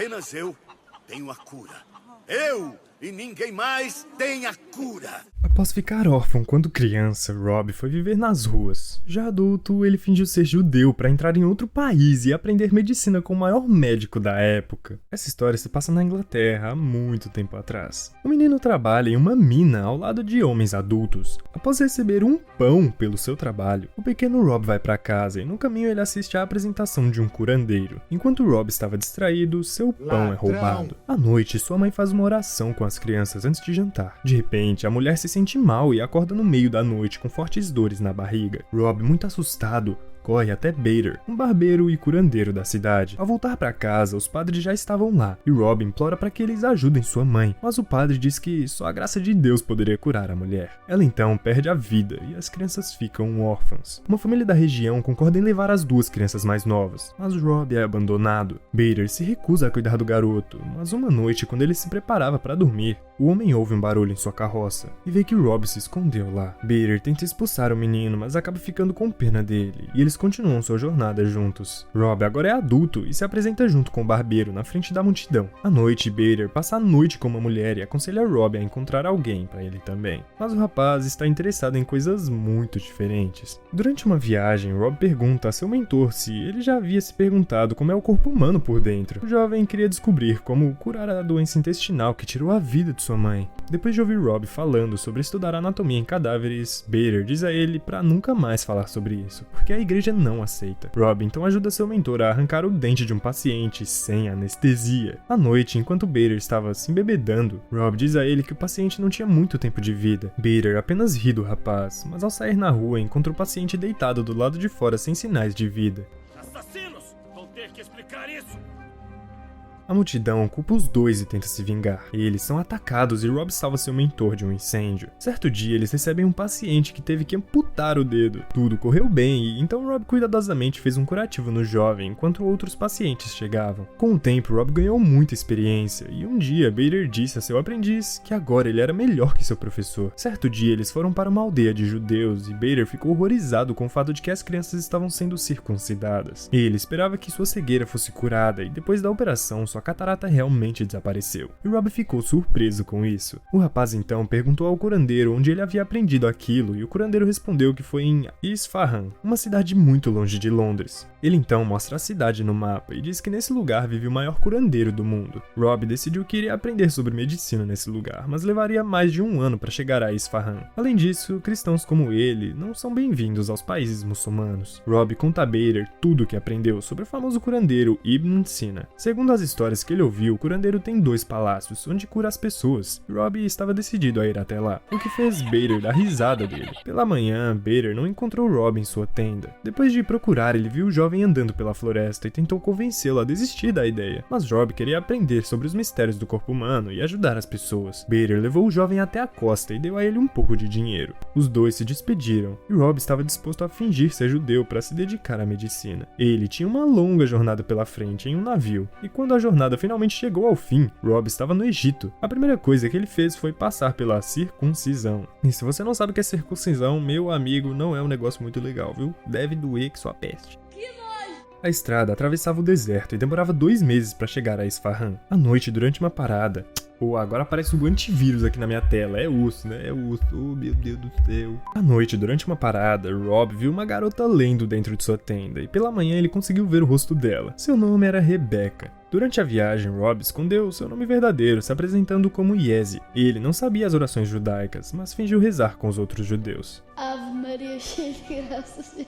apenas eu tenho a cura. Eu e ninguém mais tem a cura. Após ficar órfão quando criança, Rob foi viver nas ruas. Já adulto, ele fingiu ser judeu para entrar em outro país e aprender medicina com o maior médico da época. Essa história se passa na Inglaterra há muito tempo atrás. O menino trabalha em uma mina ao lado de homens adultos. Após receber um pão pelo seu trabalho, o pequeno Rob vai para casa e no caminho ele assiste à apresentação de um curandeiro. Enquanto Rob estava distraído, seu pão é roubado. À noite, sua mãe faz uma oração com as crianças antes de jantar. De repente, a mulher se sente mal e acorda no meio da noite com fortes dores na barriga. Rob, muito assustado, corre até Bader, um barbeiro e curandeiro da cidade. Ao voltar para casa, os padres já estavam lá, e Rob implora para que eles ajudem sua mãe, mas o padre diz que só a graça de Deus poderia curar a mulher. Ela então perde a vida e as crianças ficam órfãs. Uma família da região concorda em levar as duas crianças mais novas, mas Rob é abandonado. Bader se recusa a cuidar do garoto, mas uma noite, quando ele se preparava para dormir, o homem ouve um barulho em sua carroça e vê que Rob se escondeu lá. Bader tenta expulsar o menino, mas acaba ficando com pena dele, e eles continuam sua jornada juntos. Rob agora é adulto e se apresenta junto com o barbeiro na frente da multidão. À noite, Bader passa a noite com uma mulher e aconselha Rob a encontrar alguém para ele também. Mas o rapaz está interessado em coisas muito diferentes. Durante uma viagem, Rob pergunta a seu mentor se ele já havia se perguntado como é o corpo humano por dentro. O jovem queria descobrir como curar a doença intestinal que tirou a vida de sua mãe. Depois de ouvir Rob falando sobre estudar anatomia em cadáveres, Bader diz a ele para nunca mais falar sobre isso, porque a igreja não aceita. Rob então ajuda seu mentor a arrancar o dente de um paciente sem anestesia. À noite, enquanto Bader estava se embebedando, Rob diz a ele que o paciente não tinha muito tempo de vida. Bader apenas ri do rapaz, mas ao sair na rua encontra o paciente deitado do lado de fora sem sinais de vida. Assassinos! Vão ter que explicar isso! A multidão culpa os dois e tenta se vingar. Eles são atacados e Rob salva seu mentor de um incêndio. Certo dia, eles recebem um paciente que teve que amputar o dedo. Tudo correu bem e então Rob cuidadosamente fez um curativo no jovem enquanto outros pacientes chegavam. Com o tempo, Rob ganhou muita experiência e um dia Bader disse a seu aprendiz que agora ele era melhor que seu professor. Certo dia, eles foram para uma aldeia de judeus e Bader ficou horrorizado com o fato de que as crianças estavam sendo circuncidadas. Ele esperava que sua cegueira fosse curada e depois da operação, sua catarata realmente desapareceu. E Rob ficou surpreso com isso. O rapaz então perguntou ao curandeiro onde ele havia aprendido aquilo e o curandeiro respondeu que foi em Isfahan, uma cidade muito longe de Londres. Ele então mostra a cidade no mapa e diz que nesse lugar vive o maior curandeiro do mundo. Rob decidiu que iria aprender sobre medicina nesse lugar, mas levaria mais de um ano para chegar a Isfahan. Além disso, cristãos como ele não são bem-vindos aos países muçulmanos. Rob conta a Bader tudo o que aprendeu sobre o famoso curandeiro Ibn Sina. Segundo as histórias que ele ouviu, o curandeiro tem 2 palácios, onde cura as pessoas. Rob estava decidido a ir até lá, o que fez Bader dar risada dele. Pela manhã, Bader não encontrou Rob em sua tenda. Depois de procurar, ele viu o jovem andando pela floresta e tentou convencê-lo a desistir da ideia. Mas Rob queria aprender sobre os mistérios do corpo humano e ajudar as pessoas. Bader levou o jovem até a costa e deu a ele um pouco de dinheiro. Os dois se despediram, e Rob estava disposto a fingir ser judeu para se dedicar à medicina. Ele tinha uma longa jornada pela frente em um navio, e quando a jornada finalmente chegou ao fim, Rob estava no Egito. A primeira coisa que ele fez foi passar pela circuncisão. E se você não sabe o que é circuncisão, meu amigo, não é um negócio muito legal, viu? Deve doer que sua peste. A estrada atravessava o deserto e demorava 2 meses para chegar a Isfahan. À noite, durante uma parada... Pô, agora aparece o antivírus aqui na minha tela. É osso, né? É osso. Oh, meu Deus do céu. À noite, durante uma parada, Rob viu uma garota lendo dentro de sua tenda e pela manhã ele conseguiu ver o rosto dela. Seu nome era Rebecca. Durante a viagem, Rob escondeu seu nome verdadeiro, se apresentando como Yezi. Ele não sabia as orações judaicas, mas fingiu rezar com os outros judeus. Ave Maria, cheia de graça.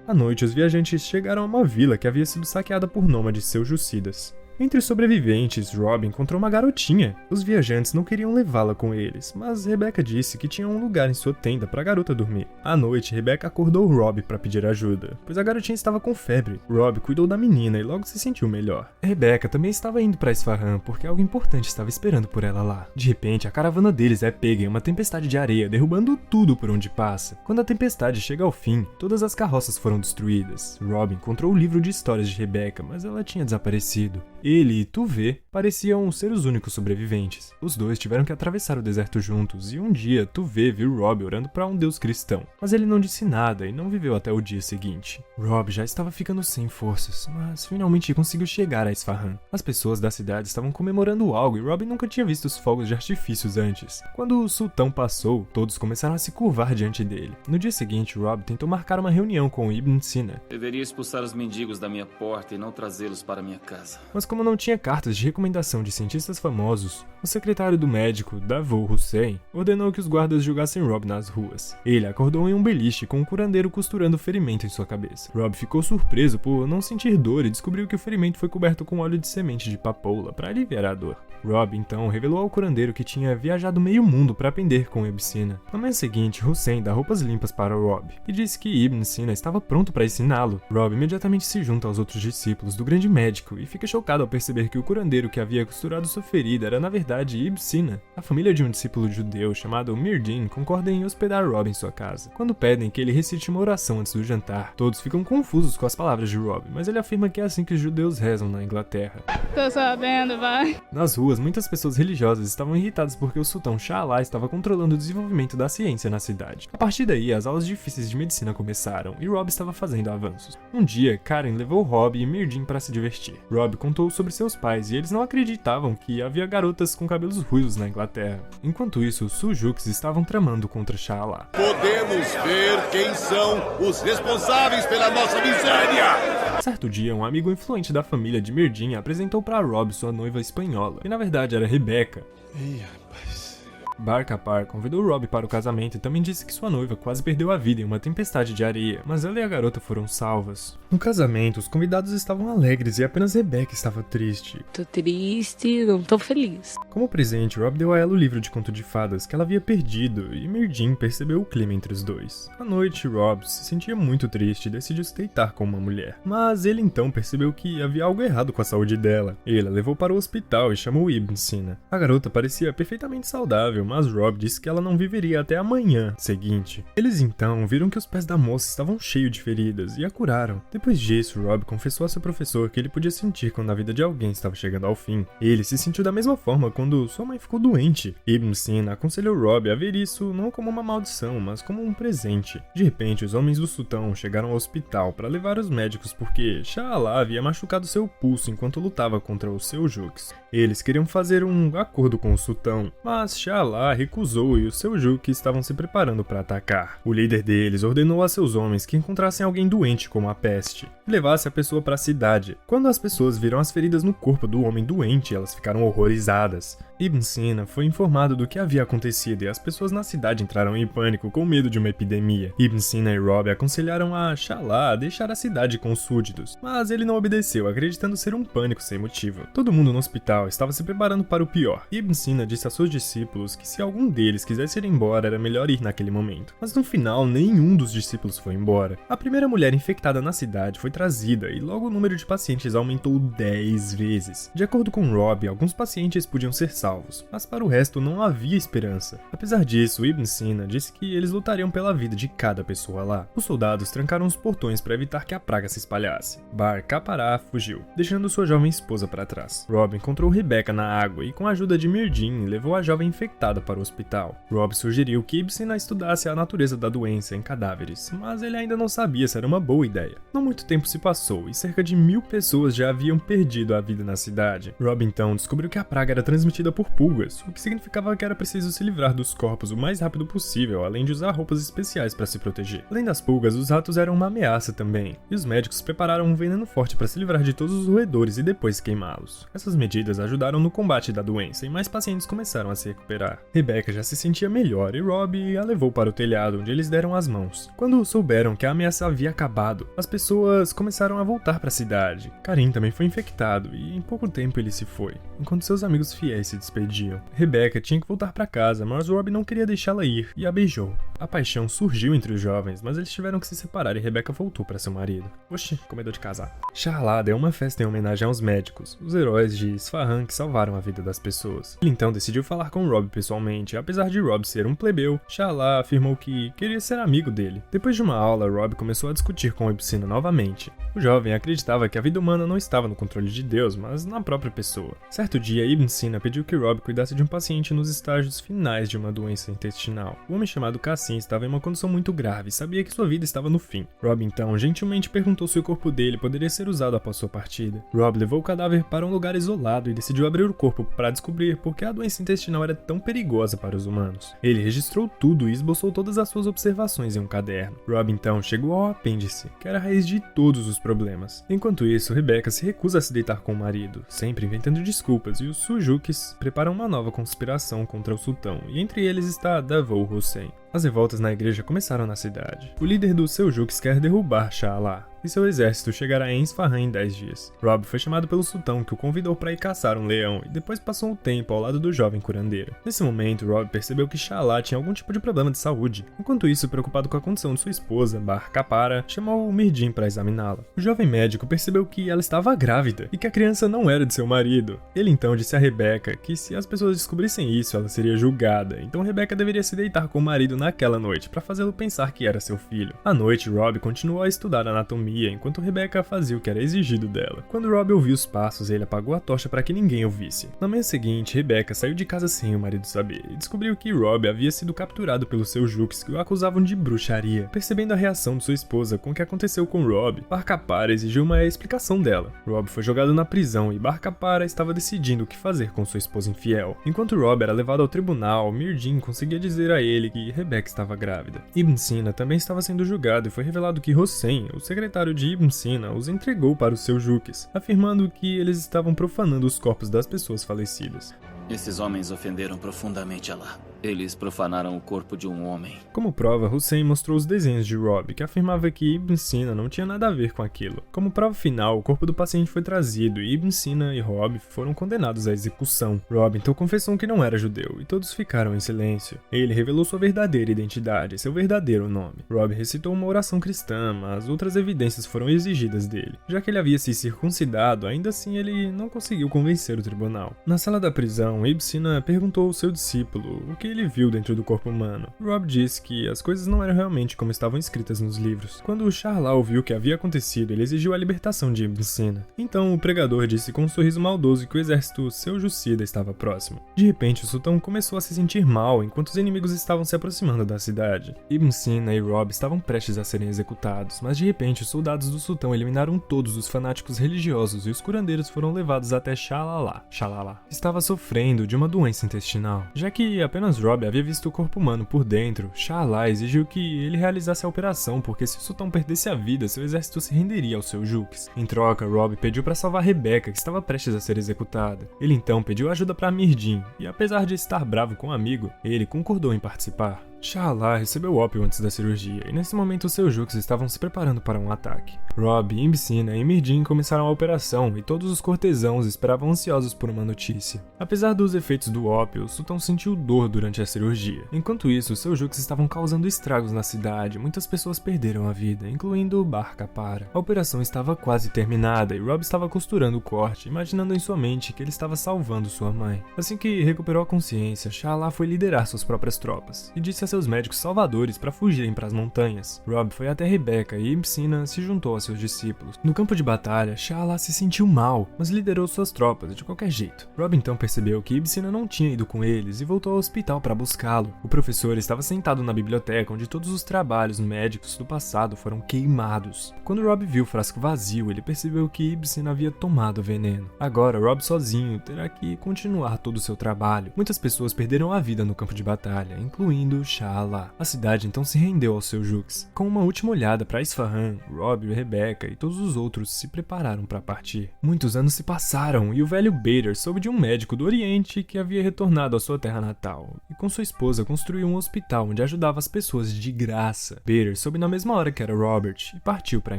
À noite, os viajantes chegaram a uma vila que havia sido saqueada por nômades seljúcidas. Entre os sobreviventes, Rob encontrou uma garotinha. Os viajantes não queriam levá-la com eles, mas Rebecca disse que tinha um lugar em sua tenda para a garota dormir. À noite, Rebecca acordou Rob para pedir ajuda, pois a garotinha estava com febre. Rob cuidou da menina e logo se sentiu melhor. Rebecca também estava indo para Isfahan porque algo importante estava esperando por ela lá. De repente, a caravana deles é pega em uma tempestade de areia, derrubando tudo por onde passa. Quando a tempestade chega ao fim, todas as carroças foram destruídas. Rob encontrou o livro de histórias de Rebecca, mas ela tinha desaparecido. Ele e Tuvê pareciam ser os únicos sobreviventes. Os dois tiveram que atravessar o deserto juntos, e um dia Tuvê viu Rob orando para um deus cristão, mas ele não disse nada e não viveu até o dia seguinte. Rob já estava ficando sem forças, mas finalmente conseguiu chegar a Isfahan. As pessoas da cidade estavam comemorando algo e Rob nunca tinha visto os fogos de artifícios antes. Quando o sultão passou, todos começaram a se curvar diante dele. No dia seguinte, Rob tentou marcar uma reunião com Ibn Sina. Deveria expulsar os mendigos da minha porta e não trazê-los para minha casa. Mas como não tinha cartas de recomendação de cientistas famosos, o secretário do médico, Davor Hussein, ordenou que os guardas julgassem Rob nas ruas. Ele acordou em um beliche com um curandeiro costurando o ferimento em sua cabeça. Rob ficou surpreso por não sentir dor e descobriu que o ferimento foi coberto com óleo de semente de papoula para aliviar a dor. Rob então revelou ao curandeiro que tinha viajado meio mundo para aprender com Ibn Sina. Na manhã seguinte, Hussein dá roupas limpas para Rob e disse que Ibn Sina estava pronto para ensiná-lo. Rob imediatamente se junta aos outros discípulos do grande médico e fica chocado ao perceber que o curandeiro que havia costurado sua ferida era na verdade Ibn Sina. A família de um discípulo judeu chamado Mirdin concorda em hospedar Rob em sua casa. Quando pedem que ele recite uma oração antes do jantar, todos ficam confusos com as palavras de Rob, mas ele afirma que é assim que os judeus rezam na Inglaterra. Tô sabendo, vai. Nas ruas, muitas pessoas religiosas estavam irritadas porque o sultão Shah Alah estava controlando o desenvolvimento da ciência na cidade. A partir daí, as aulas difíceis de medicina começaram e Rob estava fazendo avanços. Um dia, Karen levou Rob e Mirdin para se divertir. Rob contou sobre seus pais e eles não acreditavam que havia garotas com cabelos ruivos na Inglaterra. Enquanto isso, os Suljuks estavam tramando contra Shah Alah. Podemos ver quem são os responsáveis pela nossa miséria! Certo dia, um amigo influente da família de Mirdin apresentou para Rob sua noiva espanhola, que na verdade era Rebecca. Ih, rapaz. Bar Kapar convidou Rob para o casamento e também disse que sua noiva quase perdeu a vida em uma tempestade de areia, mas ela e a garota foram salvas. No casamento, os convidados estavam alegres e apenas Rebecca estava triste. Tô triste, não tô feliz. Como presente, Rob deu a ela o livro de conto de fadas que ela havia perdido e Mirdin percebeu o clima entre os dois. À noite, Rob se sentia muito triste e decidiu se deitar com uma mulher. Mas ele então percebeu que havia algo errado com a saúde dela. Ele a levou para o hospital e chamou Ibn Sina. A garota parecia perfeitamente saudável, mas Rob disse que ela não viveria até a manhã seguinte. Eles então viram que os pés da moça estavam cheios de feridas e a curaram. Depois disso, Rob confessou a seu professor que ele podia sentir quando a vida de alguém estava chegando ao fim. Ele se sentiu da mesma forma quando sua mãe ficou doente. Ibn Sina aconselhou Rob a ver isso não como uma maldição, mas como um presente. De repente, os homens do sultão chegaram ao hospital para levar os médicos porque Shah Alah havia machucado seu pulso enquanto lutava contra os Seljuks. Eles queriam fazer um acordo com o sultão, mas Shah Alah recusou e os Seljuks estavam se preparando para atacar. O líder deles ordenou a seus homens que encontrassem alguém doente como a peste e levasse a pessoa para a cidade. Quando as pessoas viram as feridas no corpo do homem doente, elas ficaram horrorizadas. Ibn Sina foi informado do que havia acontecido e as pessoas na cidade entraram em pânico com medo de uma epidemia. Ibn Sina e Rob aconselharam a Shah Alah a deixar a cidade com os súditos, mas ele não obedeceu, acreditando ser um pânico sem motivo. Todo mundo no hospital estava se preparando para o pior. Ibn Sina disse a seus discípulos que se algum deles quisesse ir embora, era melhor ir naquele momento. Mas no final, nenhum dos discípulos foi embora. A primeira mulher infectada na cidade foi trazida e logo o número de pacientes aumentou 10 vezes. De acordo com Rob, alguns pacientes podiam ser salvos, mas para o resto não havia esperança. Apesar disso, Ibn Sina disse que eles lutariam pela vida de cada pessoa lá. Os soldados trancaram os portões para evitar que a praga se espalhasse. Bar Kapará fugiu, deixando sua jovem esposa para trás. Rob encontrou Rebecca na água e, com a ajuda de Mirdin, levou a jovem infectada para o hospital. Rob sugeriu que Ibn Sina estudasse a natureza da doença em cadáveres, mas ele ainda não sabia se era uma boa ideia. Não muito tempo se passou e cerca de 1000 pessoas já haviam perdido a vida na cidade. Rob então descobriu que a praga era transmitida por pulgas, o que significava que era preciso se livrar dos corpos o mais rápido possível, além de usar roupas especiais para se proteger. Além das pulgas, os ratos eram uma ameaça também, e os médicos prepararam um veneno forte para se livrar de todos os roedores e depois queimá-los. Essas medidas ajudaram no combate da doença e mais pacientes começaram a se recuperar. Rebecca já se sentia melhor e Rob a levou para o telhado, onde eles deram as mãos. Quando souberam que a ameaça havia acabado, as pessoas começaram a voltar para a cidade. Karim também foi infectado e em pouco tempo ele se foi, enquanto seus amigos fiéis se despediam. Rebecca tinha que voltar para casa, mas Rob não queria deixá-la ir e a beijou. A paixão surgiu entre os jovens, mas eles tiveram que se separar e Rebecca voltou para seu marido. Oxi, comedor de casar. Sharlada é uma festa em homenagem aos médicos, os heróis de Isfahan que salvaram a vida das pessoas. Ele então decidiu falar com Rob pessoalmente, e apesar de Rob ser um plebeu, Sharla afirmou que queria ser amigo dele. Depois de uma aula, Rob começou a discutir com Ibn Sina novamente. O jovem acreditava que a vida humana não estava no controle de Deus, mas na própria pessoa. Certo dia, Ibn Sina pediu que Rob cuidasse de um paciente nos estágios finais de uma doença intestinal. O homem chamado Cassim estava em uma condição muito grave e sabia que sua vida estava no fim. Rob então gentilmente perguntou se o corpo dele poderia ser usado após sua partida. Rob levou o cadáver para um lugar isolado e decidiu abrir o corpo para descobrir por que a doença intestinal era tão perigosa para os humanos. Ele registrou tudo e esboçou todas as suas observações em um caderno. Rob então chegou ao apêndice, que era a raiz de todos os problemas. Enquanto isso, Rebecca se recusa a se deitar com o marido, sempre inventando desculpas, e os Sujuks preparam uma nova conspiração contra o sultão, e entre eles está Davul Hussein. As revoltas na igreja começaram na cidade. O líder dos Seljuks quer derrubar Shah Alah, e seu exército chegará em Isfahan em 10 dias. Rob foi chamado pelo sultão, que o convidou para ir caçar um leão, e depois passou um tempo ao lado do jovem curandeiro. Nesse momento, Rob percebeu que Shah Alah tinha algum tipo de problema de saúde. Enquanto isso, preocupado com a condição de sua esposa, Bar Kapara, chamou o Mirdin para examiná-la. O jovem médico percebeu que ela estava grávida, e que a criança não era de seu marido. Ele então disse a Rebecca que se as pessoas descobrissem isso, ela seria julgada, então Rebecca deveria se deitar com o marido naquela noite, para fazê-lo pensar que era seu filho. À noite, Rob continuou a estudar anatomia, enquanto Rebecca fazia o que era exigido dela. Quando Rob ouviu os passos, ele apagou a tocha para que ninguém ouvisse. Na manhã seguinte, Rebecca saiu de casa sem o marido saber, e descobriu que Rob havia sido capturado pelos Seljuks que o acusavam de bruxaria. Percebendo a reação de sua esposa com o que aconteceu com Rob, Bar Kapara exigiu uma explicação dela. Rob foi jogado na prisão e Bar Kapara estava decidindo o que fazer com sua esposa infiel. Enquanto Rob era levado ao tribunal, Mirdin conseguia dizer a ele que Rebecca estava grávida. Ibn Sina também estava sendo julgado e foi revelado que Hossein, o secretário de Ibn Sina, os entregou para os Seljuks, afirmando que eles estavam profanando os corpos das pessoas falecidas. Esses homens ofenderam profundamente Allah. Eles profanaram o corpo de um homem. Como prova, Hussein mostrou os desenhos de Rob, que afirmava que Ibn Sina não tinha nada a ver com aquilo. Como prova final, o corpo do paciente foi trazido e Ibn Sina e Rob foram condenados à execução. Rob então confessou que não era judeu e todos ficaram em silêncio. Ele revelou sua verdadeira identidade, seu verdadeiro nome. Rob recitou uma oração cristã, mas outras evidências foram exigidas dele. Já que ele havia se circuncidado, ainda assim ele não conseguiu convencer o tribunal. Na sala da prisão, Ibn Sina perguntou ao seu discípulo o que ele viu dentro do corpo humano. Rob disse que as coisas não eram realmente como estavam escritas nos livros. Quando Sharla ouviu o que havia acontecido, ele exigiu a libertação de Ibn Sina. Então o pregador disse com um sorriso maldoso que o exército seljucida estava próximo. De repente, o sultão começou a se sentir mal enquanto os inimigos estavam se aproximando da cidade. Ibn Sina e Rob estavam prestes a serem executados, mas de repente os soldados do sultão eliminaram todos os fanáticos religiosos e os curandeiros foram levados até Shalala. Shalala estava sofrendo de uma doença intestinal. Já que apenas Rob havia visto o corpo humano por dentro, Sharla exigiu que ele realizasse a operação, porque se o sultão perdesse a vida, seu exército se renderia aos Seljuks. Em troca, Rob pediu para salvar Rebecca, que estava prestes a ser executada. Ele então pediu ajuda para Mirdin, e apesar de estar bravo com o amigo, ele concordou em participar. Sharla recebeu ópio antes da cirurgia, e nesse momento os Seljuks estavam se preparando para um ataque. Rob, Ibn Sina e Mirdin começaram a operação, e todos os cortesãos esperavam ansiosos por uma notícia. Apesar dos efeitos do ópio, o sultão sentiu dor durante a cirurgia. Enquanto isso, os Seljuks estavam causando estragos na cidade, muitas pessoas perderam a vida, incluindo Bar Kapara. A operação estava quase terminada, e Rob estava costurando o corte, imaginando em sua mente que ele estava salvando sua mãe. Assim que recuperou a consciência, Sharla foi liderar suas próprias tropas, e disse a seus médicos salvadores para fugirem para as montanhas. Rob foi até Rebecca e Ibn Sina se juntou a seus discípulos. No campo de batalha, Sharla se sentiu mal, mas liderou suas tropas de qualquer jeito. Rob então percebeu que Ibn Sina não tinha ido com eles e voltou ao hospital para buscá-lo. O professor estava sentado na biblioteca onde todos os trabalhos médicos do passado foram queimados. Quando Rob viu o frasco vazio, ele percebeu que Ibn Sina havia tomado veneno. Agora, Rob sozinho terá que continuar todo o seu trabalho. Muitas pessoas perderam a vida no campo de batalha, incluindo Sharla. A cidade então se rendeu aos Seljuks. Com uma última olhada para Isfahan, Rob, Rebecca e todos os outros se prepararam para partir. Muitos anos se passaram e o velho Bader soube de um médico do Oriente que havia retornado à sua terra natal e com sua esposa construiu um hospital onde ajudava as pessoas de graça. Bader soube na mesma hora que era Robert e partiu para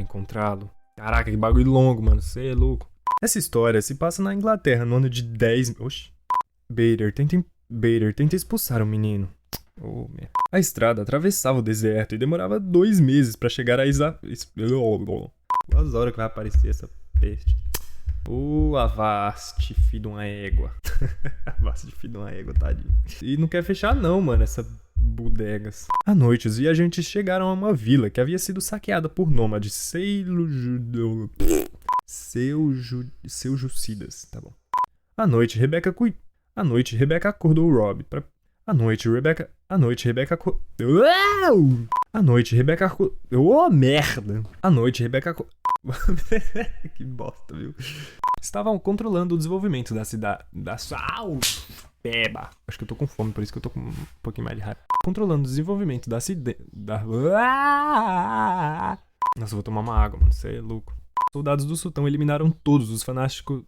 encontrá-lo. Caraca, que bagulho longo, mano, cê é louco. Essa história se passa na Inglaterra no ano de 10... Oxi. Bader tenta expulsar o menino. Oh, merda. A estrada atravessava o deserto e demorava 2 meses pra chegar a Quase horas que vai aparecer essa peste. Avast, filho de uma égua. Avast, filho de uma égua, tadinho. E não quer fechar não, mano, essa bodegas. À noite, os viajantes chegaram a uma vila que havia sido saqueada por nômades seljucidas. Tá bom. À noite, Rebecca acordou o Rob pra... À noite, Rebecca Oh, merda! À noite, Rebecca Que bosta, viu? Estavam controlando o desenvolvimento da cidade... Beba! Acho que eu tô com fome, por isso que eu tô com um pouquinho mais de raiva. Controlando o desenvolvimento da cidade... Nossa, eu vou tomar uma água, mano. Você é louco. Soldados do sultão eliminaram todos os fanáticos